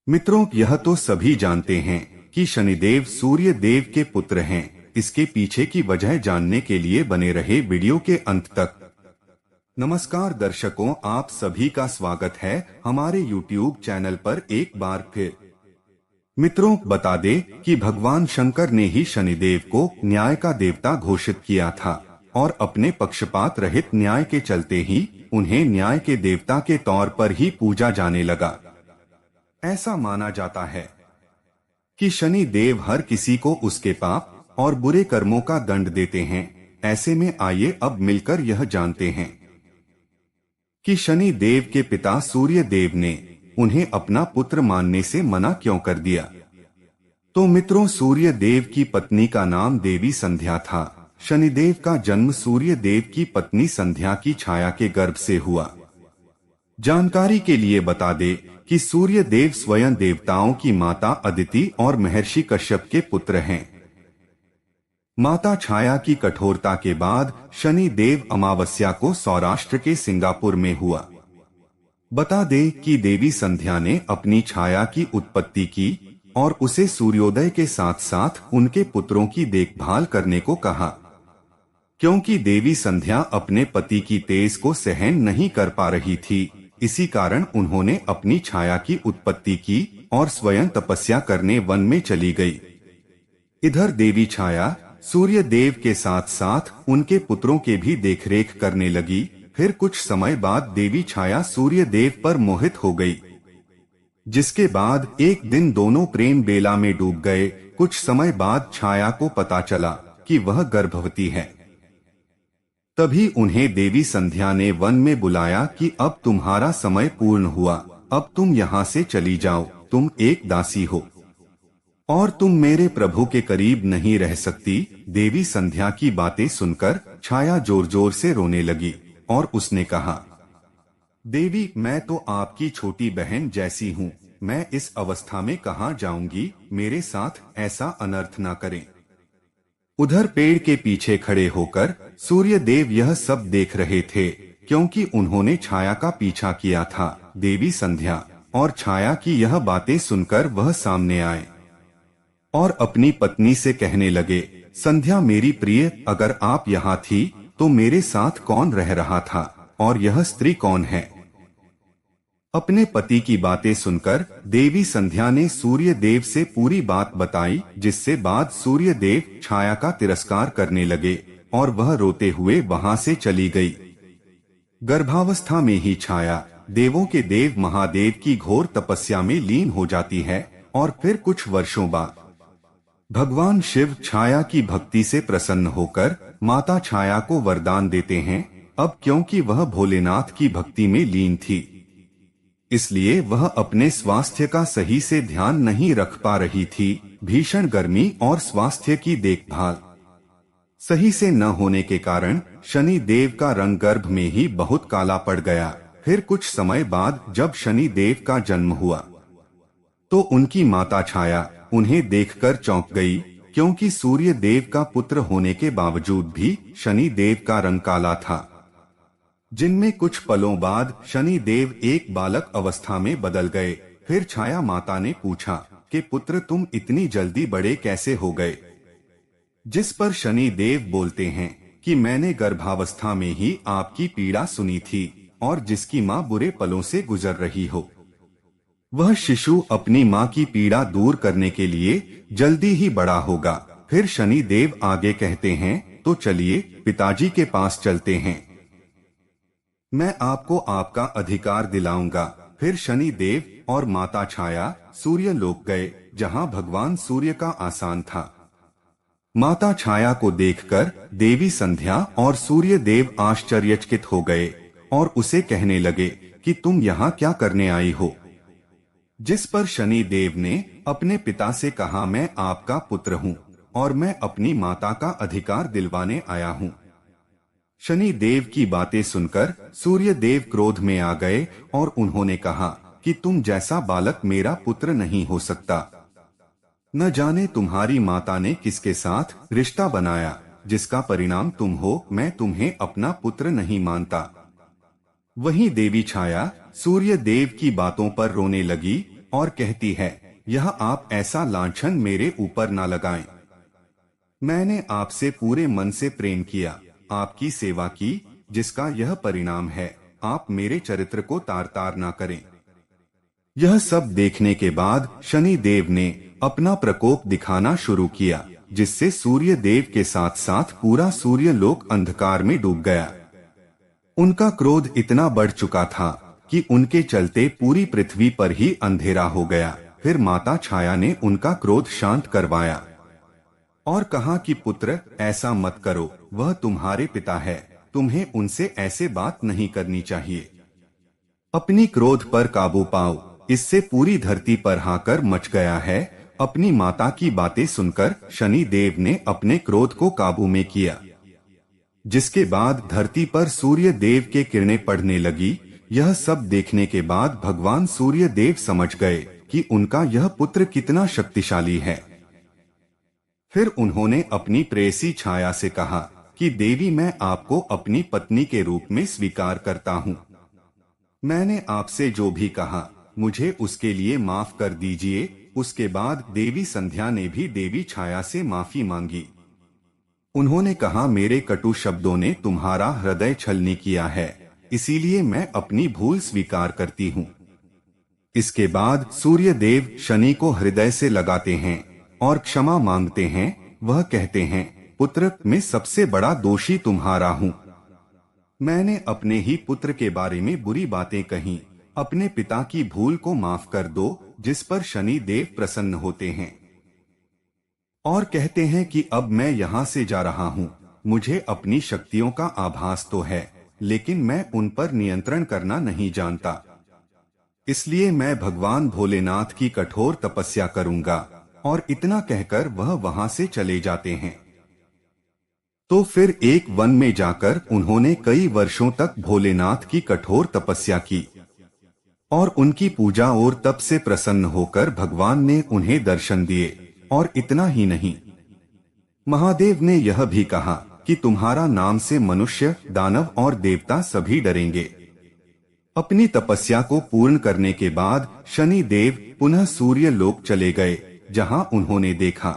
मित्रों, यह तो सभी जानते हैं कि शनिदेव सूर्य देव के पुत्र हैं। इसके पीछे की वजह जानने के लिए बने रहे वीडियो के अंत तक। नमस्कार दर्शकों, आप सभी का स्वागत है हमारे YouTube चैनल पर एक बार फिर। मित्रों, बता दें कि भगवान शंकर ने ही शनिदेव को न्याय का देवता घोषित किया था और अपने पक्षपात रहित न्याय के चलते ही उन्हें न्याय के देवता के तौर पर ही पूजा जाने लगा। ऐसा माना जाता है कि शनि देव हर किसी को उसके पाप और बुरे कर्मों का दंड देते हैं। ऐसे में आइए अब मिलकर यह जानते हैं कि शनि देव के पिता सूर्य देव ने उन्हें अपना पुत्र मानने से मना क्यों कर दिया। तो मित्रों, सूर्य देव की पत्नी का नाम देवी संध्या था। शनिदेव का जन्म सूर्य देव की पत्नी संध्या की छाया के गर्भ से हुआ। जानकारी के लिए बता दे कि सूर्य देव स्वयं देवताओं की माता अदिति और महर्षि कश्यप के पुत्र हैं। माता छाया की कठोरता के बाद शनि देव अमावस्या को सौराष्ट्र के सिंगापुर में हुआ। बता दे कि देवी संध्या ने अपनी छाया की उत्पत्ति की और उसे सूर्योदय के साथ साथ उनके पुत्रों की देखभाल करने को कहा। क्योंकि देवी संध्या अपने पति की तेज को सहन नहीं कर पा रही थी, इसी कारण उन्होंने अपनी छाया की उत्पत्ति की और स्वयं तपस्या करने वन में चली गई। इधर देवी छाया सूर्य देव के साथ साथ उनके पुत्रों के भी देखरेख करने लगी। फिर कुछ समय बाद देवी छाया सूर्य देव पर मोहित हो गई, जिसके बाद एक दिन दोनों प्रेम बेला में डूब गए। कुछ समय बाद छाया को पता चला कि वह गर्भवती है। तभी उन्हें देवी संध्या ने वन में बुलाया कि अब तुम्हारा समय पूर्ण हुआ, अब तुम यहाँ से चली जाओ, तुम एक दासी हो और तुम मेरे प्रभु के करीब नहीं रह सकती। देवी संध्या की बातें सुनकर छाया जोर जोर से रोने लगी और उसने कहा, देवी, मैं तो आपकी छोटी बहन जैसी हूँ, मैं इस अवस्था में कहाँ जाऊंगी, मेरे साथ ऐसा अनर्थ न करें। उधर पेड़ के पीछे खड़े होकर सूर्य देव यह सब देख रहे थे, क्योंकि उन्होंने छाया का पीछा किया था। देवी संध्या और छाया की यह बातें सुनकर वह सामने आए और अपनी पत्नी से कहने लगे, संध्या मेरी प्रिय, अगर आप यहाँ थी तो मेरे साथ कौन रह रहा था और यह स्त्री कौन है। अपने पति की बातें सुनकर देवी संध्या ने सूर्य देव से पूरी बात बताई, जिससे बाद सूर्य देव छाया का तिरस्कार करने लगे और वह रोते हुए वहां से चली गई। गर्भावस्था में ही छाया देवों के देव महादेव की घोर तपस्या में लीन हो जाती है और फिर कुछ वर्षों बाद भगवान शिव छाया की भक्ति से प्रसन्न होकर माता छाया को वरदान देते हैं। अब क्योंकि वह भोलेनाथ की भक्ति में लीन थी, इसलिए वह अपने स्वास्थ्य का सही से ध्यान नहीं रख पा रही थी। भीषण गर्मी और स्वास्थ्य की देखभाल सही से न होने के कारण शनि देव का रंग गर्भ में ही बहुत काला पड़ गया। फिर कुछ समय बाद जब शनि देव का जन्म हुआ तो उनकी माता छाया उन्हें देखकर चौंक गई, क्योंकि सूर्य देव का पुत्र होने के बावजूद भी शनि देव का रंग काला था। जिनमें कुछ पलों बाद शनि देव एक बालक अवस्था में बदल गए। फिर छाया माता ने पूछा कि पुत्र, तुम इतनी जल्दी बड़े कैसे हो गए। जिस पर शनि देव बोलते हैं कि मैंने गर्भावस्था में ही आपकी पीड़ा सुनी थी और जिसकी माँ बुरे पलों से गुजर रही हो, वह शिशु अपनी माँ की पीड़ा दूर करने के लिए जल्दी ही बड़ा होगा। फिर शनि देव आगे कहते हैं, तो चलिए पिताजी के पास चलते हैं, मैं आपको आपका अधिकार दिलाऊंगा। फिर शनि देव और माता छाया सूर्य लोक गए, जहां भगवान सूर्य का आसन था। माता छाया को देखकर देवी संध्या और सूर्य देव आश्चर्यचकित हो गए और उसे कहने लगे कि तुम यहाँ क्या करने आई हो। जिस पर शनि देव ने अपने पिता से कहा, मैं आपका पुत्र हूँ और मैं अपनी माता का अधिकार दिलवाने आया हूँ। शनि देव की बातें सुनकर सूर्य देव क्रोध में आ गए और उन्होंने कहा कि तुम जैसा बालक मेरा पुत्र नहीं हो सकता। न जाने तुम्हारी माता ने किसके साथ रिश्ता बनाया, जिसका परिणाम तुम हो। मैं तुम्हें अपना पुत्र नहीं मानता। वहीं देवी छाया सूर्य देव की बातों पर रोने लगी और कहती है, यह आप ऐसा लांछन मेरे ऊपर ना लगाएं। मैंने आपसे पूरे मन से प्रेम किया, आपकी सेवा की, जिसका यह परिणाम है, आप मेरे चरित्र को तार तार ना करें। यह सब देखने के बाद शनि देव ने अपना प्रकोप दिखाना शुरू किया, जिससे सूर्य देव के साथ साथ पूरा सूर्य लोक अंधकार में डूब गया। उनका क्रोध इतना बढ़ चुका था कि उनके चलते पूरी पृथ्वी पर ही अंधेरा हो गया। फिर माता छाया ने उनका क्रोध शांत करवाया और कहा कि पुत्र, ऐसा मत करो, वह तुम्हारे पिता है, तुम्हें उनसे ऐसे बात नहीं करनी चाहिए। अपनी क्रोध पर काबू पाओ, इससे पूरी धरती पर हाकर मच गया है। अपनी माता की बातें सुनकर शनि देव ने अपने क्रोध को काबू में किया, जिसके बाद धरती पर सूर्य देव के किरणें पड़ने लगी। यह सब देखने के बाद भगवान सूर्य देव समझ गए कि उनका यह पुत्र कितना शक्तिशाली है। फिर उन्होंने अपनी प्रेयसी छाया से कहा कि देवी, मैं आपको अपनी पत्नी के रूप में स्वीकार करता हूँ। मैंने आपसे जो भी कहा मुझे उसके लिए माफ कर दीजिए। उसके बाद देवी संध्या ने भी देवी छाया से माफी मांगी। उन्होंने कहा, मेरे कटु शब्दों ने तुम्हारा हृदय छलनी किया है, इसीलिए मैं अपनी भूल स्वीकार करती हूँ। इसके बाद सूर्य देव शनि को हृदय से लगाते हैं और क्षमा मांगते हैं। वह कहते हैं, पुत्र, मैं सबसे बड़ा दोषी तुम्हारा हूँ। मैंने अपने ही पुत्र के बारे में बुरी बातें कही। अपने पिता की भूल को माफ कर दो। जिस पर शनि देव प्रसन्न होते हैं और कहते हैं कि अब मैं यहाँ से जा रहा हूँ। मुझे अपनी शक्तियों का आभास तो है, लेकिन मैं उन पर नियंत्रण करना नहीं जानता। इसलिए मैं भगवान भोलेनाथ की कठोर तपस्या करूंगा। और इतना कहकर वह वहां से चले जाते हैं। तो फिर एक वन में जाकर उन्होंने कई वर्षों तक भोलेनाथ की कठोर तपस्या की और उनकी पूजा और तप से प्रसन्न होकर भगवान ने उन्हें दर्शन दिए। और इतना ही नहीं, महादेव ने यह भी कहा कि तुम्हारा नाम से मनुष्य, दानव और देवता सभी डरेंगे। अपनी तपस्या को पूर्ण करने के बाद शनि देव पुनः सूर्य लोक चले गए, जहां उन्होंने देखा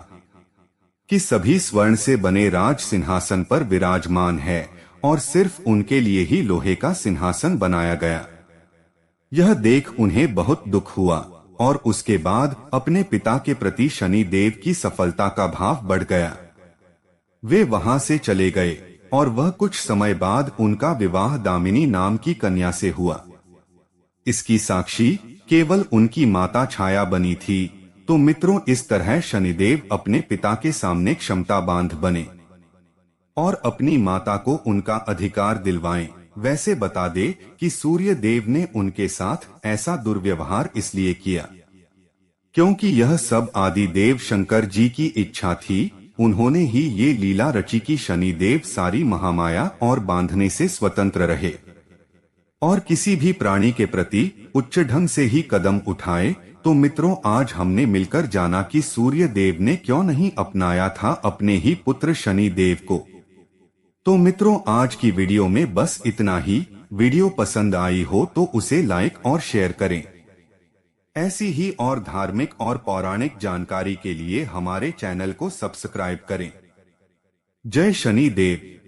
कि सभी स्वर्ण से बने राज सिंहासन पर विराजमान है और सिर्फ उनके लिए ही लोहे का सिंहासन बनाया गया। यह देख उन्हें बहुत दुख हुआ और उसके बाद अपने पिता के प्रति शनि देव की सफलता का भाव बढ़ गया। वे वहां से चले गए और वह कुछ समय बाद उनका विवाह दामिनी नाम की कन्या से हुआ। इसकी साक्षी केवल उनकी माता छाया बनी थी। तो मित्रों, इस तरह शनिदेव अपने पिता के सामने क्षमता बांध बने और अपनी माता को उनका अधिकार दिलवाएं। वैसे बता दे कि सूर्य देव ने उनके साथ ऐसा दुर्व्यवहार इसलिए किया क्योंकि यह सब आदि देव शंकर जी की इच्छा थी। उन्होंने ही ये लीला रची कि शनि देव सारी महामाया और बांधने से स्वतंत्र रहे और किसी भी प्राणी के प्रति उच्च ढंग से ही कदम उठाए। तो मित्रों, आज हमने मिलकर जाना कि सूर्य देव ने क्यों नहीं अपनाया था अपने ही पुत्र शनि देव को। तो मित्रों, आज की वीडियो में बस इतना ही। वीडियो पसंद आई हो तो उसे लाइक और शेयर करें। ऐसी ही और धार्मिक और पौराणिक जानकारी के लिए हमारे चैनल को सब्सक्राइब करें। जय शनि देव।